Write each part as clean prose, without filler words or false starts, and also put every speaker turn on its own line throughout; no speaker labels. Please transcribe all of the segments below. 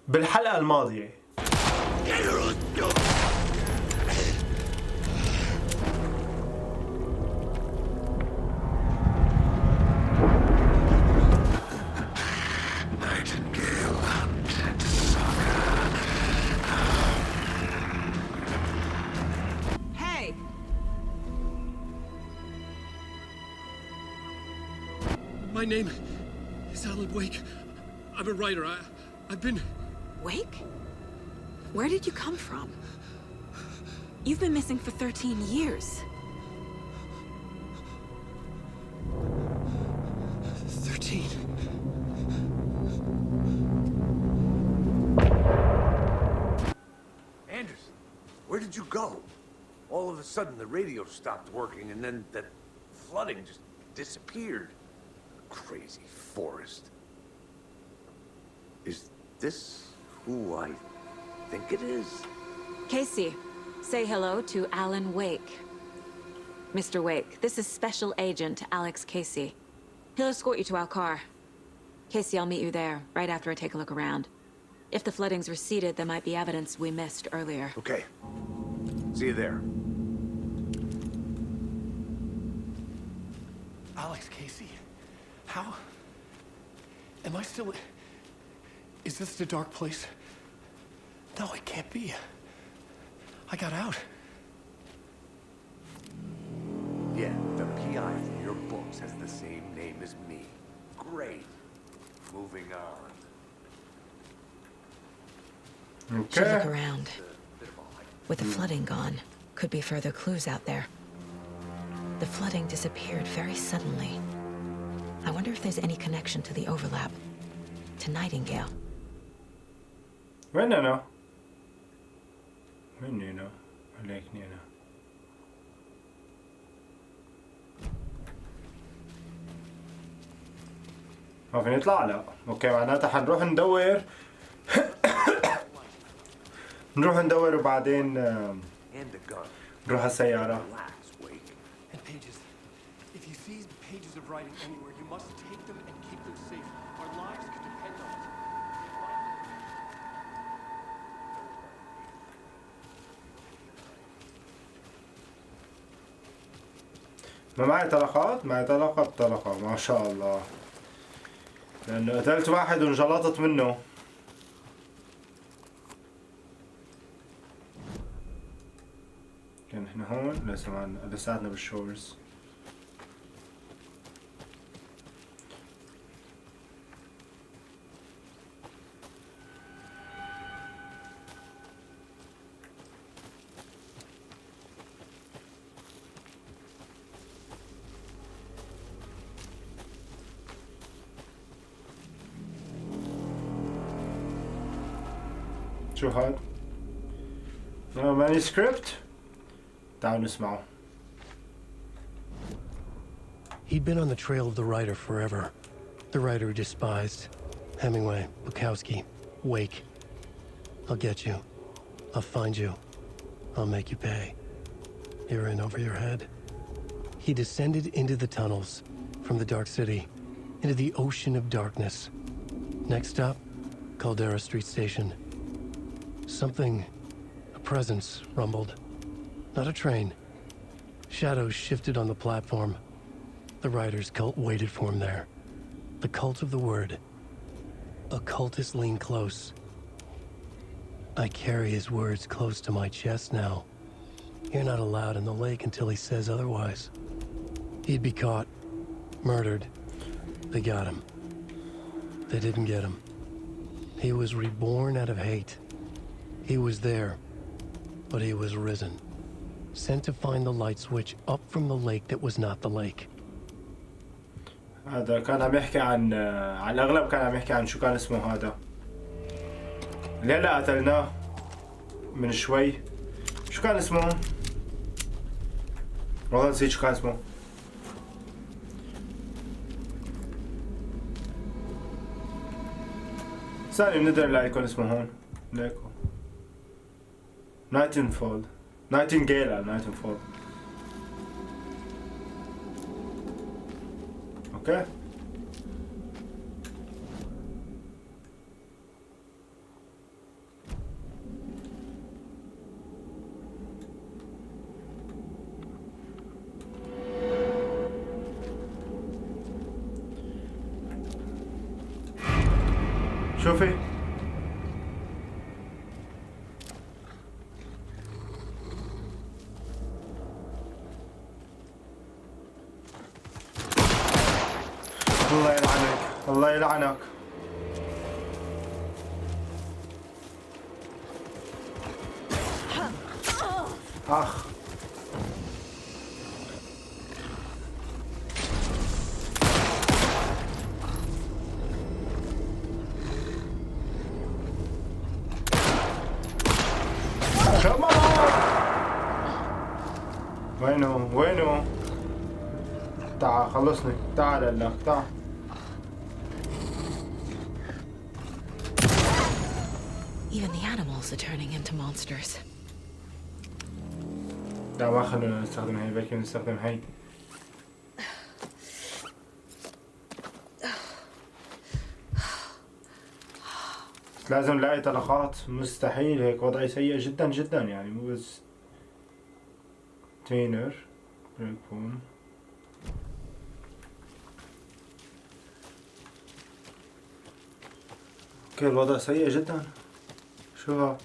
بالحلقة الماضية
My name is Alan Wake. I'm a writer. I've been...
Wake? Where did you come from? You've been missing for 13 years.
13?
Anderson, where did you go? All of a sudden the radio stopped working and then that flooding just disappeared. Crazy forest. Is this who I think it is?
Casey, say hello to Alan Wake. Mr. Wake, this is Special Agent Alex Casey. He'll escort you to our car. Casey, I'll meet you there, right after I take a look around. If the flooding's receded, there might be evidence we missed earlier.
Okay. See you there.
Alex Casey? How? Am I still... Is this the dark place? No, it can't be. I got out.
Yeah, the PI from your books has the same name as me. Great. Moving on.
Should look around. With the flooding gone, could be further clues out there. The flooding disappeared very suddenly. I wonder if there's any connection to the overlap. To Nightingale.
وين أنا؟ مني أنا؟ عليكني أنا. ما فيني أطلع لا. أوكي معناتها حنروح ندور. نروح ندور وبعدين نروح على السيارة.
And pages. If you see pages of writing anywhere, you must take them and keep them safe. Our lives could depend on it.
ما معي طلقات؟ معي طلقة ما شاء الله. لأنه قتلت واحد وانجلطت منه. كان احنا هون لساتنا بالشورز. شو هاد؟ manuscript؟ تعالوا نسمعه.
He'd been on the trail of the writer forever. The writer he despised. Hemingway, Bukowski, Wake. I'll get you. I'll find you. I'll make you pay. You're in over your head. He descended into the tunnels, from the Dark City, into the ocean of darkness. Next stop, Caldera Street Station. Something, a presence, rumbled. Not a train. Shadows shifted on the platform. The writer's cult waited for him there. The cult of the word. Occultists lean close. I carry his words close to my chest now. You're not allowed in the lake until he says otherwise. He'd be caught, murdered. They got him. They didn't get him. He was reborn out of hate. He was there, but he was risen. Sent to find the light switch up from the lake that was not the lake.
هذا كان عم يحكي عن على الأغلب كان عم يحكي عن شو كان اسمه هذا. اللي هلا قتلناه من شوي. شو كان اسمه؟ والله نسيت شو كان اسمه. ثاني بنقدر نلاقي يكون اسمه هون. ليكو. نايتنفول. نايتنجيل نايتنفول. اوكي شوفي الله يلعنك الله يلعنك. اخ وينه تعال خلصني تعال لك تعال.
Even the animals are turning into monsters.
لا ما خلونا نستخدم هاي بلكي نستخدم هاي. لازم نلاقي طلقات مستحيل هيك وضعي سيء جدا جدا يعني مو بس تينر بريكبون. اوكي الوضع سيء جدا. شو ها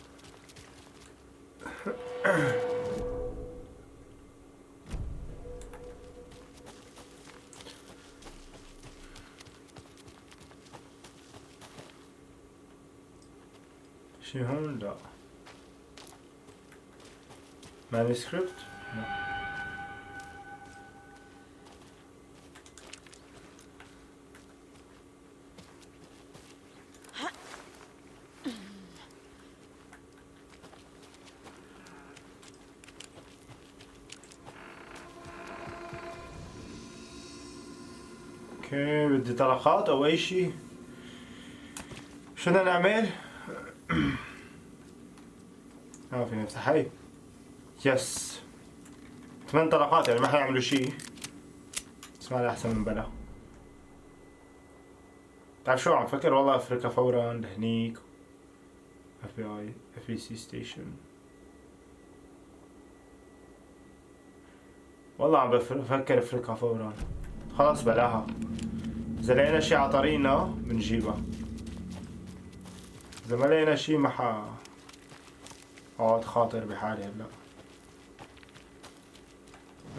شي هون لا مانuscript لا. اوكي بدي طلقات او اي شي. شو بدنا نعمل؟ فينا نفتح هاي. يس 8 طلقات يعني ما حيعملوا شي. بس ما احسن من بلا. تعرف شو عم فكر والله افريقيا فورا لهنيك. FBI FEC ستيشن. والله عم بفكر افريقيا فورا. خلاص بلاها. اذا لقينا شي على طريقنا بنجيبها. اذا ما لقينا شي ما اقعد خاطر بحالي هلا.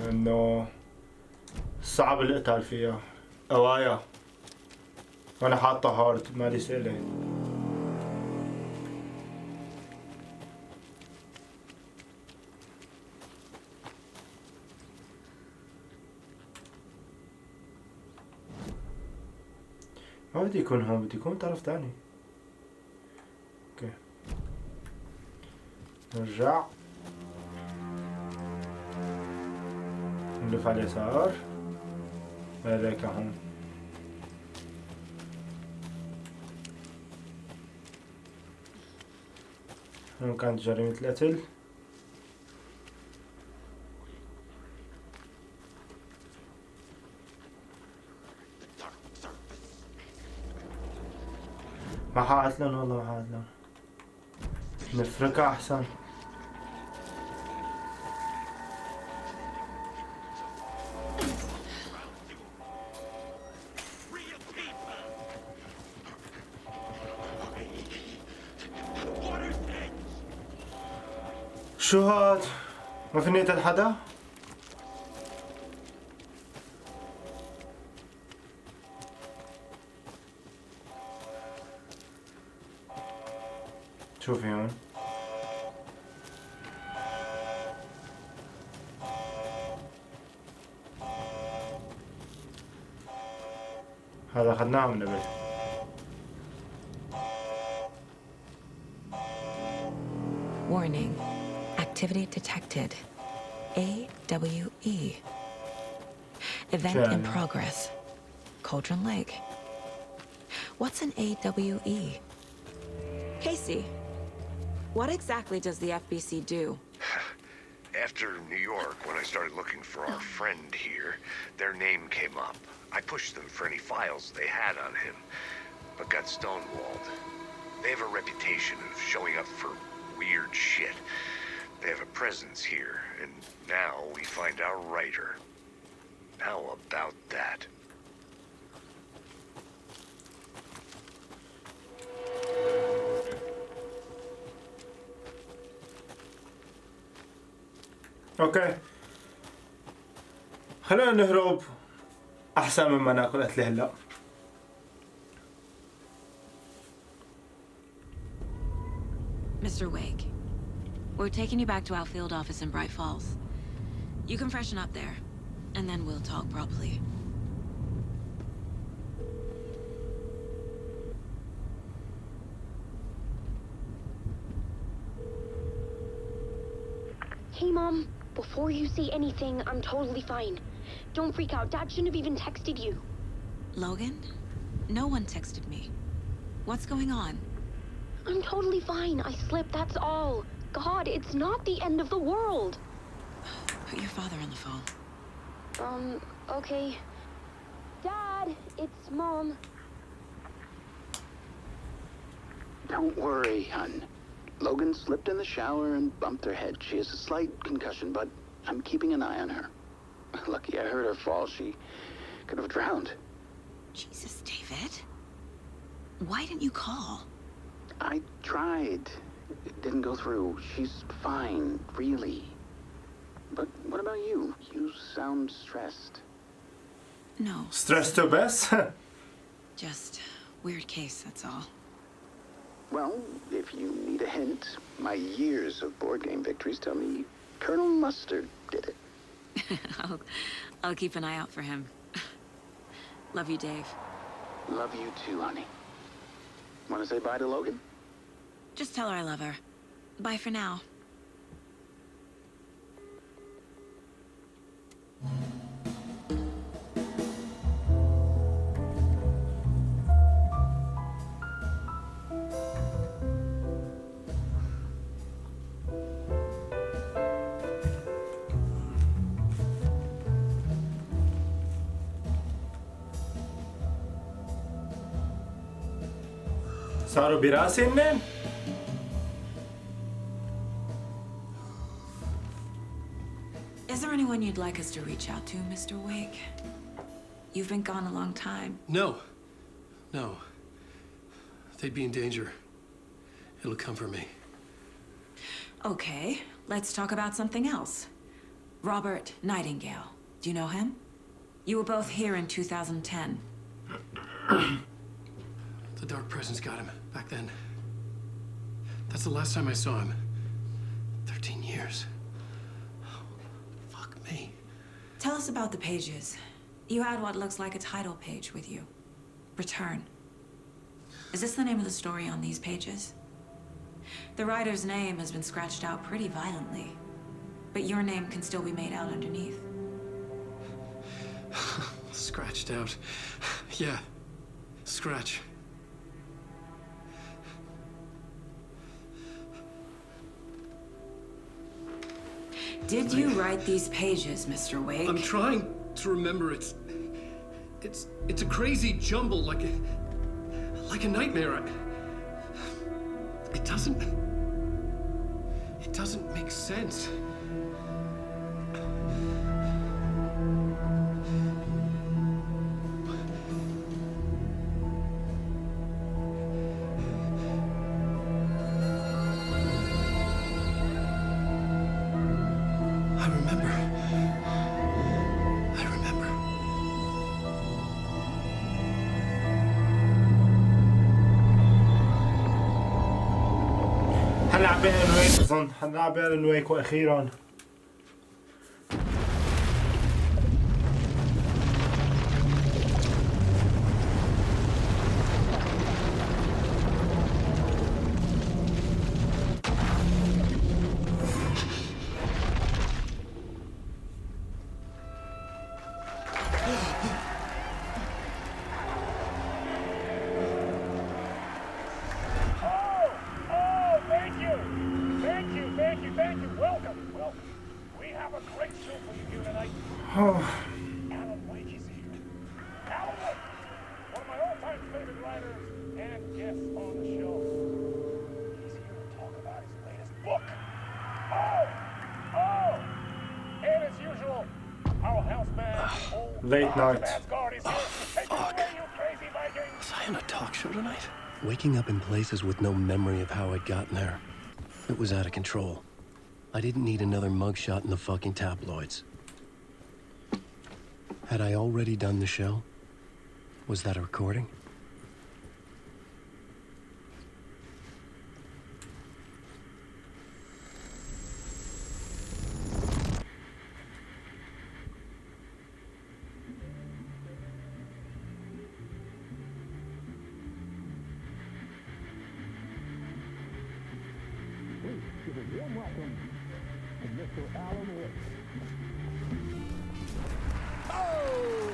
انه صعب القتال فيها. قوايا. وانا حاطة هارد مالي سئلة. ما بدي يكون هون بدي يكون طرف تاني. اوكي نرجع نلف على اليسار هذاك هون. هون كانت جريمة القتل. ما حقتلن والله ما حقتلن. نفركها احسن. شو هاد؟ ما فيني اقتل حدا؟ شوفي هون هذا اخذناه من قبل.
Warning. Activity detected. AWE. Event in progress. Cauldron Lake. What's an AWE? Casey, what exactly does the FBC do?
After New York, when I started looking for our friend here, their name came up. I pushed them for any files they had on him, but got stonewalled. They have a reputation of showing up for weird shit. They have a presence here, and now we find our writer. How about that?
اوكي خلينا نهرب احسن مما ناكل قتلي هلا.
Mr. Wake, we're taking you back to our field office in Bright Falls. You can freshen up there, and then we'll talk properly.
Hey, Mom. Before you say anything, I'm totally fine. Don't freak out. Dad shouldn't have even texted you.
Logan? No one texted me. What's going on?
I'm totally fine. I slipped, that's all. God, it's not the end of the world.
Put your father on the phone.
Okay. Dad, it's Mom.
Don't worry, hun. Logan slipped in the shower and bumped her head. She has a slight concussion, but I'm keeping an eye on her. Lucky I heard her fall. She could have drowned.
Jesus, David. Why didn't you call?
I tried. It didn't go through. She's fine, really. But what about you? You sound stressed.
No.
Stressed to best.
Just weird case, that's all.
Well, if you need a hint, my years of board game victories tell me Colonel Mustard did it.
I'll keep an eye out for him. Love you, Dave.
Love you too, honey. Want to say bye to Logan?
Just tell her I love her. Bye for now.
صاروا براسي هنن؟
Is there anyone you'd like us to reach out to, Mr. Wake? You've been gone a long time.
No. No. They'd be in danger. It'll come for me.
Okay, let's talk about something else. Robert Nightingale. Do you know him? You were both here in 2010.
The Dark Presence got him back then. That's the last time I saw him. 13 years. Oh, fuck me.
Tell us about the pages. You had what looks like a title page with you. Return. Is this the name of the story on these pages? The writer's name has been scratched out pretty violently, but your name can still be made out underneath.
Scratched out. Yeah. Scratch.
Did you write these pages, Mr. Wake?
I'm trying to remember. It's a crazy jumble, like a nightmare. It doesn't make sense. I remember.
حنلعب بين الويك اظن حنلعب بين الويك واخيرا.
Alan Wake is here. Alan Wake, one of my all-time favorite writers and guests on the show. He's here to talk about his latest book. And as usual, our house band,
Late night.
Asgard is here. Take it away, you crazy Viking.
Was I on a talk show tonight? Waking up in places with no memory of how I'd gotten there. It was out of control. I didn't need another mugshot in the fucking tabloids. Had I already done the show? Was that a recording?
Give a warm welcome to Mr. Alan Wake. Oh!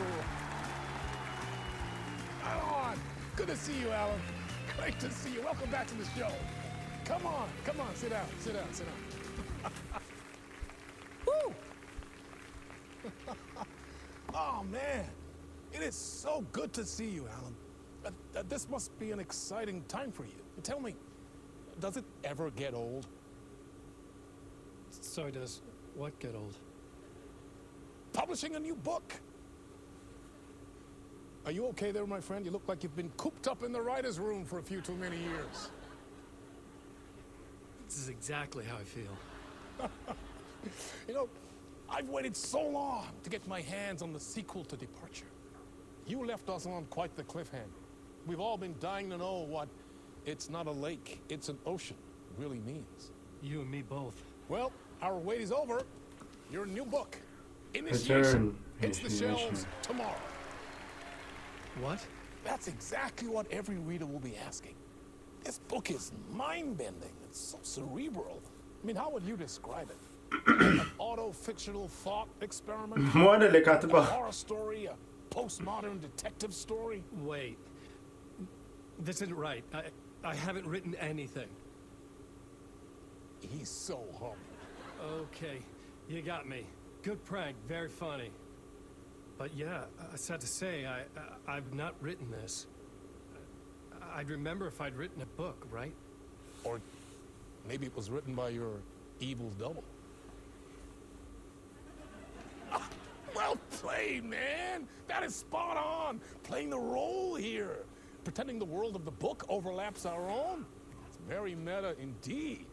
Right on! Good to see you, Alan. Great to see you. Welcome back to the show. Come on, sit down, sit down, sit down. Woo! Oh, man. It is so good to see you, Alan. This must be an exciting time for you. Tell me, does it ever get old?
So does what get old?
Publishing a new book. Are you okay there, my friend? You look like you've been cooped up in the writer's room for a few too many years.
This is exactly how I feel.
You know, I've waited so long to get my hands on the sequel to Departure. You left us on quite the cliffhanger. We've all been dying to know what "it's not a lake, it's an ocean" really means.
You and me both.
Well, our wait is over. Your new book, Initiation, hits the shelves tomorrow.
What?
That's exactly what every reader will be asking. This book is mind-bending. It's so cerebral. I mean, how would you describe it? An auto-fictional thought experiment?
مو أنا اللي
A
كاتبه.
horror story? A postmodern detective story?
Wait. This isn't right. I haven't written anything.
He's so humble.
Okay, you got me. Good prank, very funny. But yeah, sad to say, I've not written this. I'd remember if I'd written a book, right?
Or maybe it was written by your evil double. Ah, well played, man! That is spot on! Playing the role here. Pretending the world of the book overlaps our own. It's very meta indeed.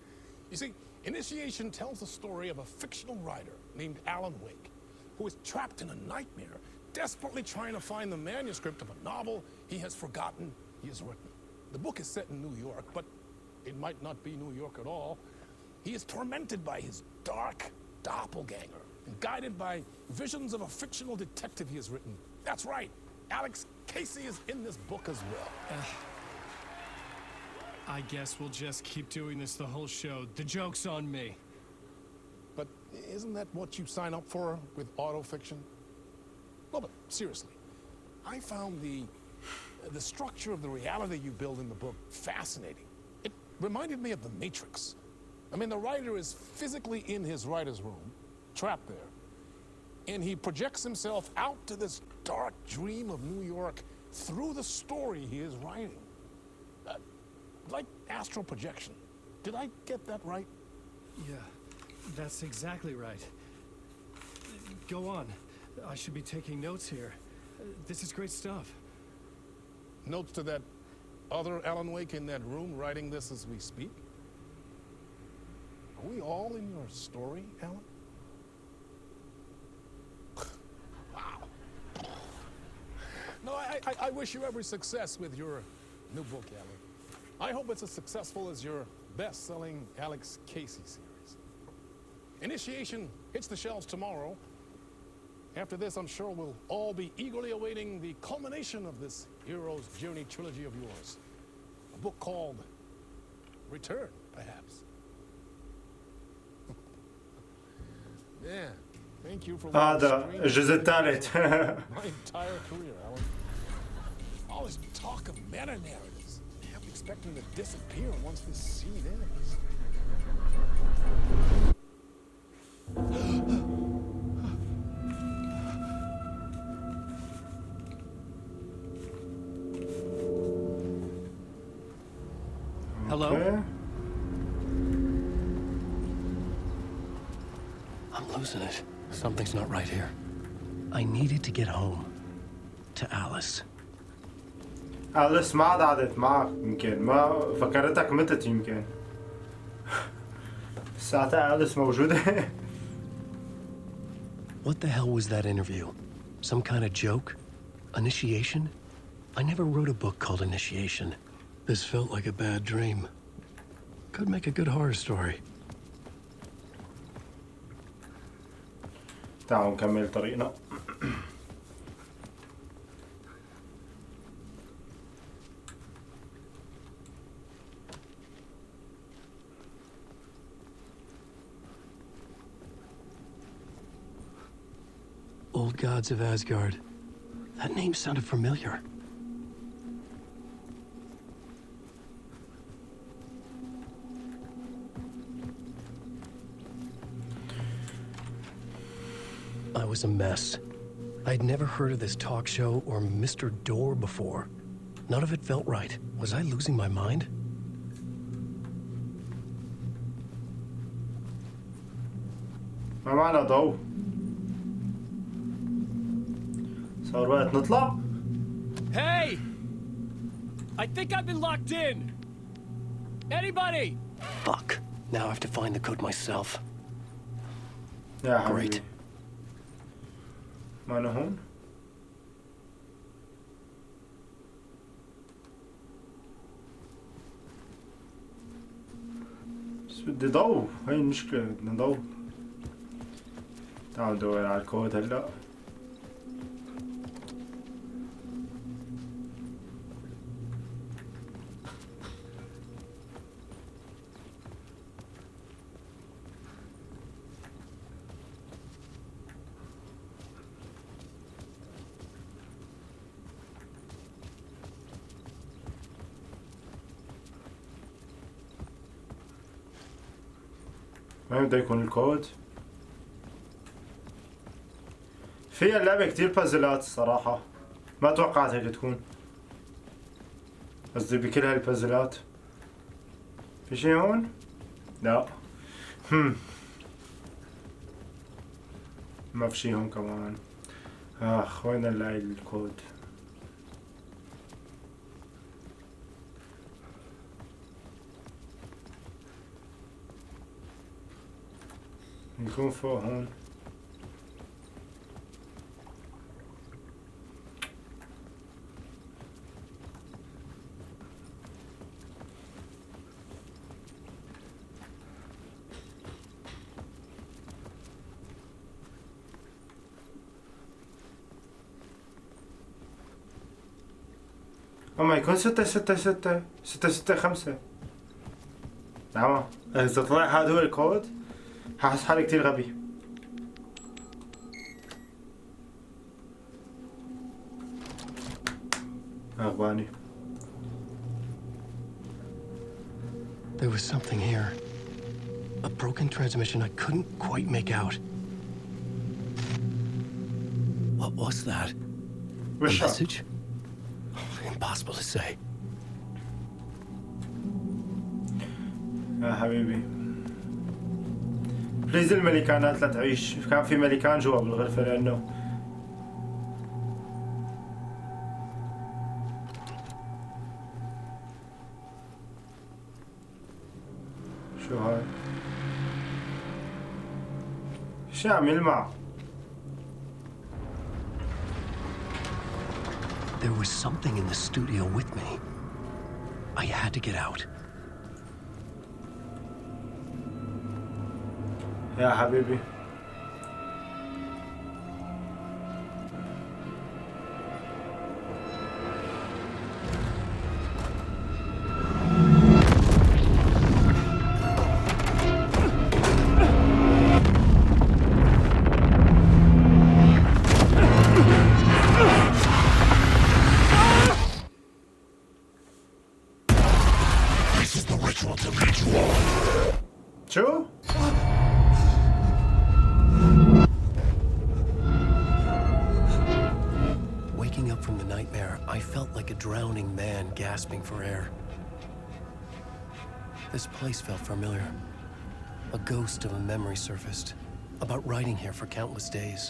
You see, Initiation tells the story of a fictional writer named Alan Wake, who is trapped in a nightmare, desperately trying to find the manuscript of a novel he has forgotten he has written. The book is set in New York, but it might not be New York at all. He is tormented by his dark doppelganger and guided by visions of a fictional detective he has written. That's right, Alex Casey is in this book as well.
I guess we'll just keep doing this the whole show. The joke's on me.
But isn't that what you sign up for with autofiction? No, but seriously, I found the structure of the reality you build in the book fascinating. It reminded me of The Matrix. I mean, the writer is physically in his writer's room, trapped there, and he projects himself out to this dark dream of New York through the story he is writing. Like astral projection. Did I get that right?
Yeah, that's exactly right. Go on. I should be taking notes here. This is great stuff.
Notes to that other Alan Wake in that room writing this as we speak? Are we all in your story, Alan? Wow. No, I wish you every success with your new book, Alan. I hope it's as successful as your best-selling Alex Casey series. Initiation hits the shelves tomorrow. After this, I'm sure we'll all be eagerly awaiting the culmination of this hero's journey trilogy of yours. A book called Return, perhaps. Yeah, thank you for
هذا الجزء الثالث.
my entire career, Alan. All this talk of meta-narratives. I'm expecting to disappear once this scene ends.
Hello?
Okay.
I'm losing it. Something's not right here. I needed to get home. To Alice.
أليس ما عاد قعدت معك يمكن ما فكرتك متت يمكن. الساعة أليس موجودة.
What the hell was that interview? Some kind of joke? Initiation? I never wrote a book called Initiation. This felt like a bad dream. Could make a good horror story.
تعالوا نكمل طريقنا.
Old Gods of Asgard. That name sounded familiar. I was a mess. I'd never heard of this talk show or Mr. Door before. None of it felt right. Was I losing my mind?
ما معنا ضوء. صار وقت نطلع.
Hey! I think I've been locked in. Anybody?
Fuck. Now I have to find the code myself.
يا حبيبي.
Great.
ما أنا هون. بس بدي ضوء. هاي المشكلة، بدنا ضوء. تعالوا ندور على الكود هلا. وين بده يكون الكود؟ فيها اللعبة كتير بازلات الصراحة، ما توقعت هيك تكون. قصدي بكل هالبازلات. في شي هون؟ لا. ما في شي هون كمان. وين نلاقي الكود؟ يكون فوق هون. أما يكون 666 نعم. إذا طلع هذا هو الكود حاحس حالي كتير غبي. أغباني.
There was something here. A broken transmission I couldn't quite make out. What was that? A message? Impossible to say.
يا حبيبي بليز الملكانات لا تعيش. كان في ملكان جوا بالغرفة لأنه شو هاي؟ شو عم يلمع؟
There was something in the studio with me. I had to get out.
يا حبيبي شو؟
Waking up from the nightmare, I felt like a drowning man gasping for air. This place felt familiar. A ghost of a memory surfaced, about writing here for countless days.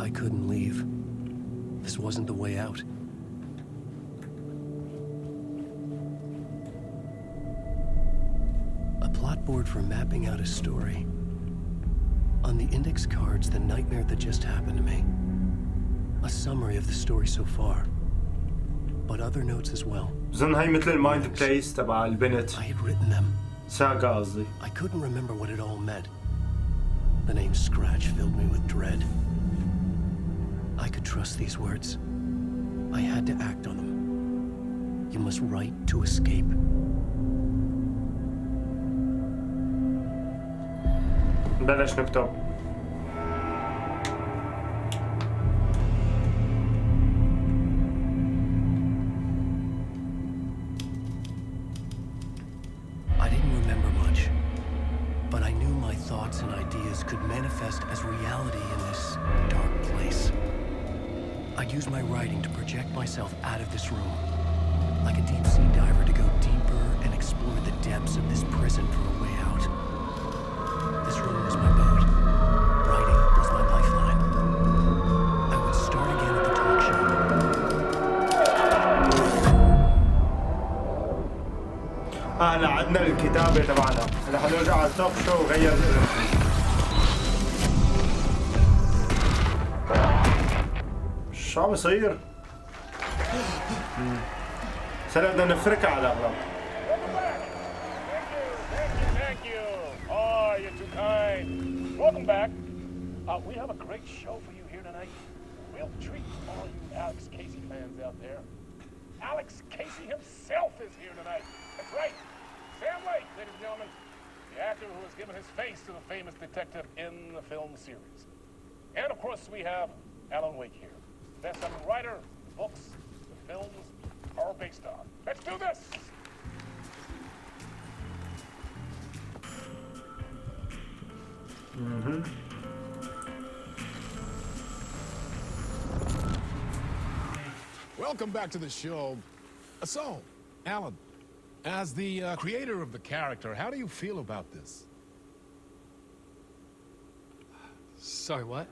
I couldn't leave. This wasn't the way out. A plot board for mapping out a story. On the index cards, the nightmare that just happened to me. A summary of the story so far. But other notes as well.
بظن هاي مثل المايند بليس تبع البنت.
I had written them.
ساغا قصدي.
I couldn't remember what it all meant. The name Scratch filled me with dread. I could trust these words. I had to act on them. You must write to escape.
نبلش نكتب.
I didn't remember much, but I knew my thoughts and ideas could manifest as reality in this dark place. I'd use my writing to project myself out of this room, like a deep-sea diver to go deeper and explore the depths of this prison for a way out. This room was my boat. Writing was my lifeline. I would start again at the talk show.
هلا عندنا الكتابة تبعنا. هلا حنرجع على التوك شو وغير الاسم. شو عم يصير؟ سلا بدنا نفركها على الأغلب.
Thank you. Oh, you're too kind. Welcome back. We have a great show for you here tonight. Real treat for all you Alex Casey fans out there. Alex Casey himself is here tonight. That's right. Sam Lake, ladies and gentlemen. The actor who has given his face to the famous detective in the film series. And of course we have Alan Wake here. Best-selling writer, the books, the films are based on. Let's do this! Welcome back to the show. So, Alan, as the creator of the character, how do you feel about this?
Sorry, what?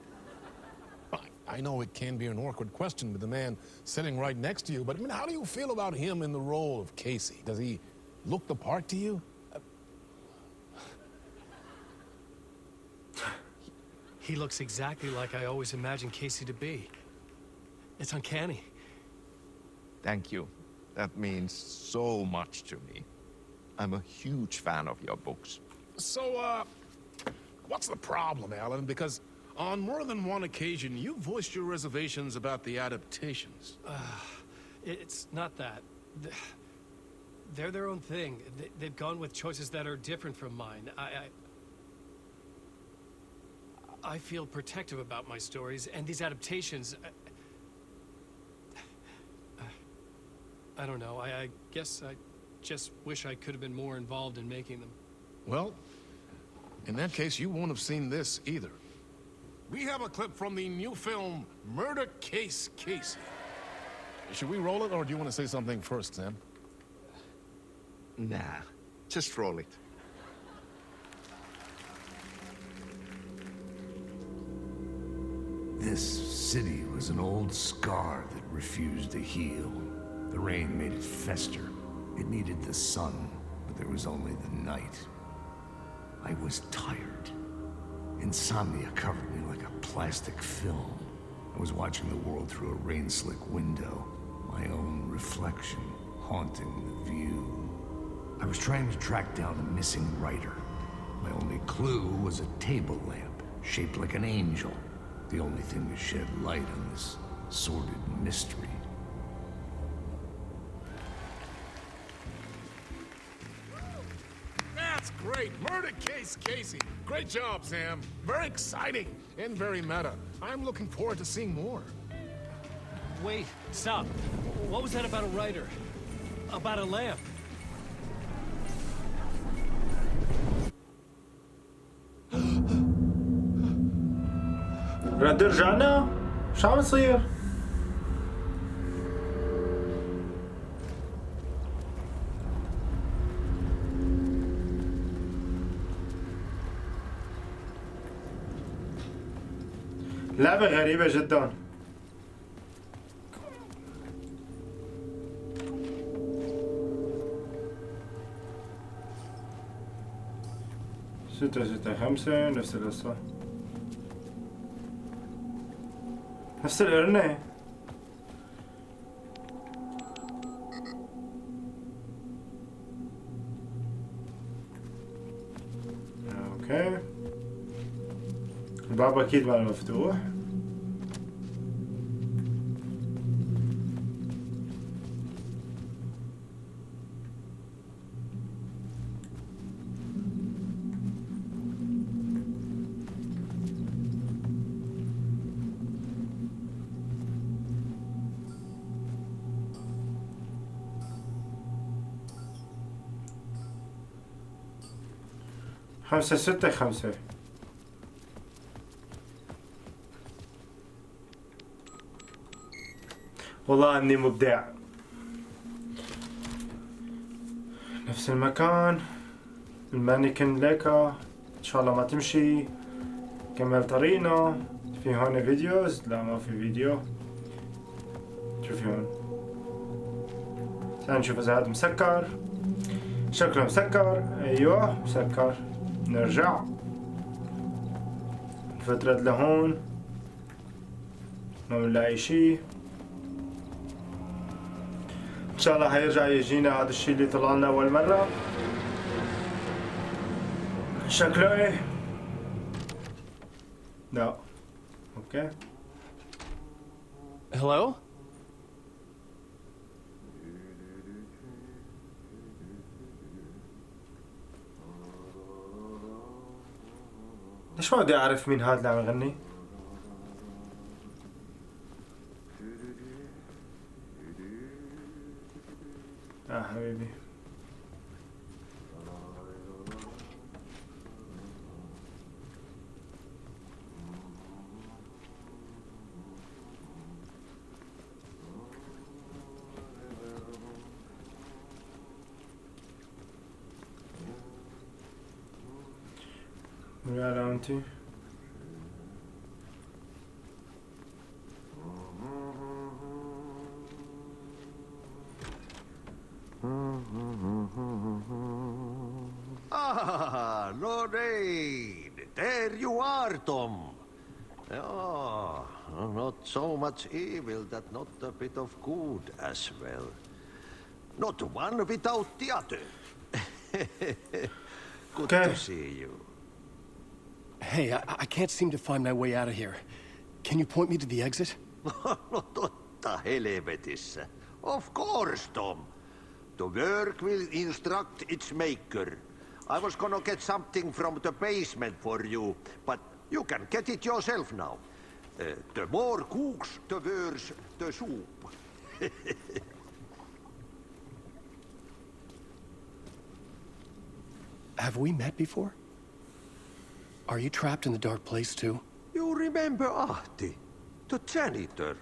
I know it can be an awkward question with the man sitting right next to you, but I mean, how do you feel about him in the role of Casey? Does he look the part to you?
He looks exactly like I always imagined Casey to be. It's uncanny.
Thank you. That means so much to me. I'm a huge fan of your books.
So, what's the problem, Alan? Because on more than one occasion, you voiced your reservations about the adaptations.
It's not that. They're their own thing. They've gone with choices that are different from mine. I feel protective about my stories, and these adaptations... I don't know. I guess I just wish I could have been more involved in making them.
Well, in that case, you won't have seen this either. We have a clip from the new film, Murder Case Casey. Should we roll it, or do you want to say something first, Sam?
Nah, just roll it.
This city was an old scar that refused to heal. The rain made it fester. It needed the sun, but there was only the night. I was tired. Insomnia covered me like a plastic film. I was watching the world through a rain-slick window, my own reflection haunting the view. I was trying to track down a missing writer. My only clue was a table lamp, shaped like an angel. The only thing to shed light on this sordid mystery.
That's great! Murder Case Casey! Great job, Sam. Very exciting and very meta. I'm looking forward to seeing more.
Wait, stop. What was that about a writer? About a lamp?
رد رجعنا؟ شو عم يصير؟ لعبة غريبة جدا. ستة خمسة نفس القصة، نفس القرنة. اوكي، الباب اكيد ما مفتوح. خمسة ستة خمسة. والله اني مبدع. نفس المكان، المانيكن ليكا، ان شاء الله ما تمشي. كمل طريقنا. في هون فيديوز؟ لا ما في فيديو. شوفي هون، تعال نشوف اذا هذا مسكر. شكله مسكر. ايوه مسكر. نرجع نفترض لهون، ما بنلاقي شي. ان شاء الله حيرجع يجينا هذا الشي اللي طلع لنا اول مرة. شكله ايه؟ لا. اوكي.
Hello?
ليش ما بدي اعرف مين هذا اللي عم يغني؟ حبيبي. ويا انتي
Lorraine! There you are, Tom. Oh, not so much evil that not a bit of good as well. Not one without the other. Good to see you.
Hey, I can't seem to find my way out of here. Can you point me to the exit?
No totta helvetissä. Of course, Tom. The work will instruct its maker. I was gonna get something from the basement for you, but you can get it yourself now. The more cooks, the worse the soup.
Have we met before? Are you trapped in the dark place too?
You remember Ahti, the janitor.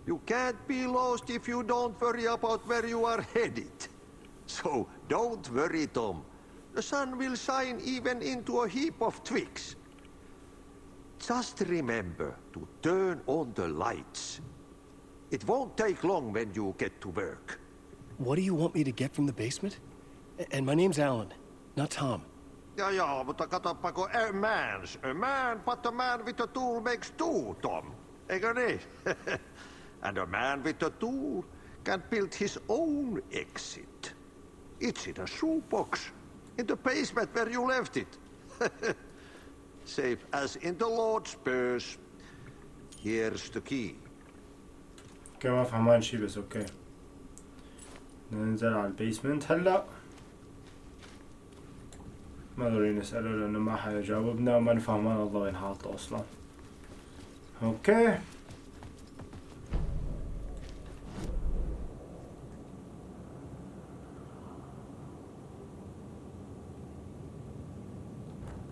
You can't be lost if you don't worry about where you are headed. So don't worry, Tom. The sun will shine even into a heap of twigs. Just remember to turn on the lights. It won't take long when you get to work.
What do you want me to get from the basement? And my name's Alan, not Tom.
Ja, mutta katsopako a man, but a man with a tool makes two, Tom. Eikö niin? And a man with a tool can build his own exit. It's in a shoebox, in the basement where you left it. Safe as in the Lord's purse. Here's the key.
اوكي ما فهمان شي بس اوكي. ننزل على البيسمنت هلا. ما ضروري نسأله لأنه ما حيجاوبنا وما نفهم الله وين حاطه أصلا. اوكي.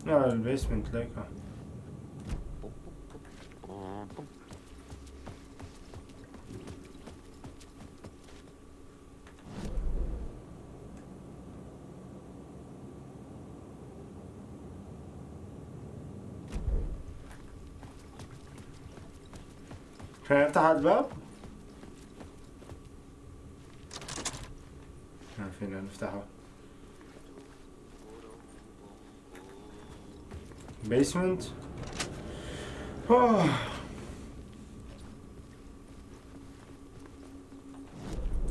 لا البيسمنت ليكا. خلينا نفتح هذا الباب. ما فينا نفتحه. بيسمنت.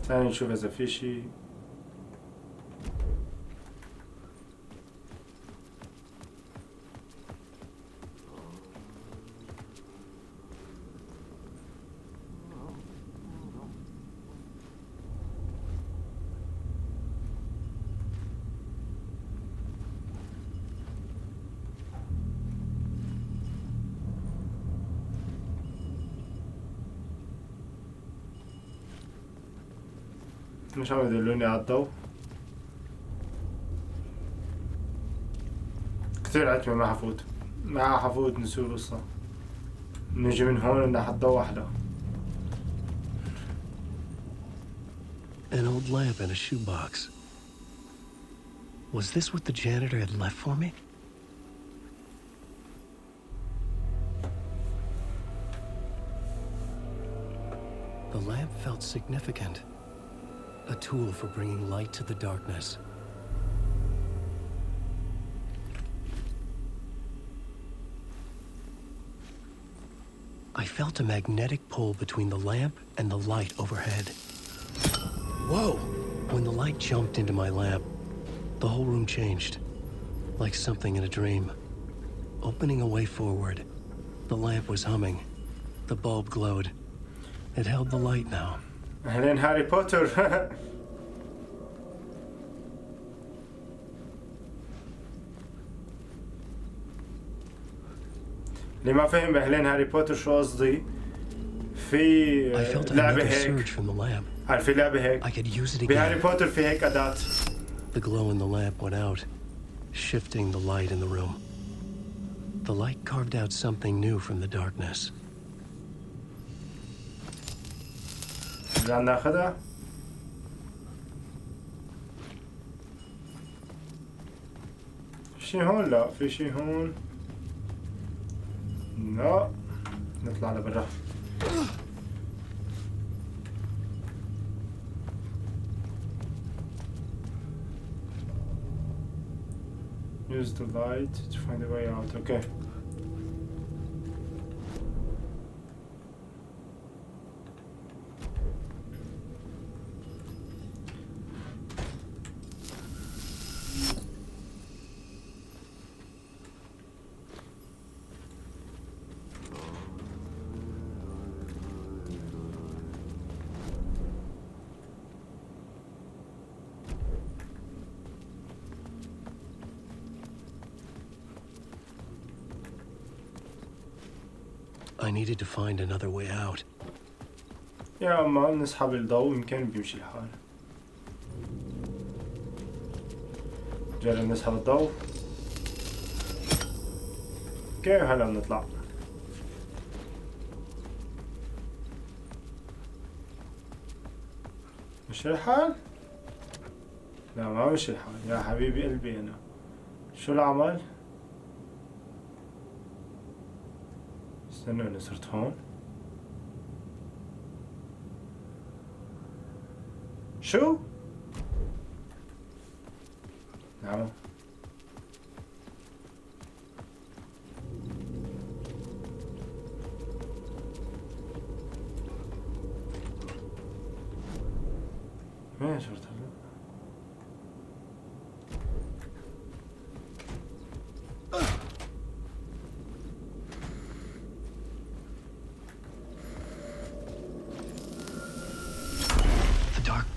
ثاني نشوف اذا في شي. مش عم يدلوني على الضوء. كثير عتمة ما حفوت نسوي القصة. نجي من هون ناحية الضوء أحلى.
An old lamp in a shoebox. Was this what the janitor had left for me? The lamp felt significant. A tool for bringing light to the darkness. I felt a magnetic pull between the lamp and the light overhead. Whoa! When the light jumped into my lamp, the whole room changed, like something in a dream. Opening a way forward, the lamp was humming. The bulb glowed. It held the light now.
أهلين هاري بوتر. اللي ما فهم أهلين هاري بوتر شو قصدي؟ في لعبة هيك. في لعبة هيك. بهاري بوتر في هيك أداة.
The glow in the lamp went out, shifting the light in the room. The light carved out something new from the darkness.
إذا ناخذها. في شي هون؟ لا في شي هون. لا نطلع لبرا. Use the light to find a way out. Okay.
I needed to find another way out.
يا أما نسحب الضوء يمكن بيمشي الحال. جرب نسحب الضوء. اوكي هلا بنطلع. مش الحال؟ لا ما مش الحال يا حبيبي قلبي أنا. شو العمل؟ استنوا أنا صرت هون. شو؟ نعم. وين صرت هلا؟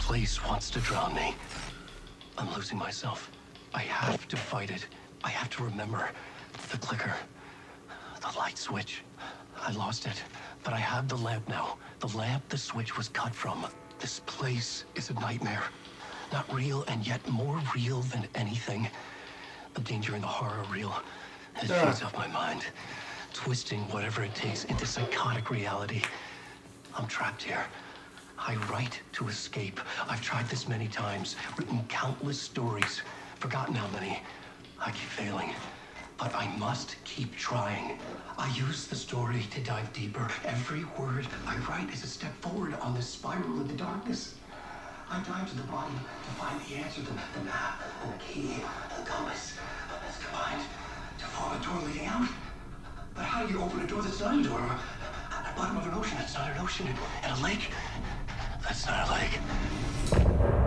Place wants to drown me. I'm losing myself. I have to fight it. I have to remember. The clicker. The light switch. I lost it. But I have the lamp now. The lamp the switch was cut from. This place is a nightmare. Not real and yet more real than anything. The danger and the horror are real. It feeds off my mind. Twisting whatever it takes into psychotic reality. I'm trapped here. I write to escape. I've tried this many times, written countless stories, forgotten how many. I keep failing. but I must keep trying. I use the story to dive deeper. Every word I write is a step forward on this spiral into darkness. I dive to the bottom to find the answer, the map, and the key, and the compass. It's combined to form a door leading out. But how do you open a door that's not a door? At the bottom of an ocean that's not an ocean, and a lake that's not a lake.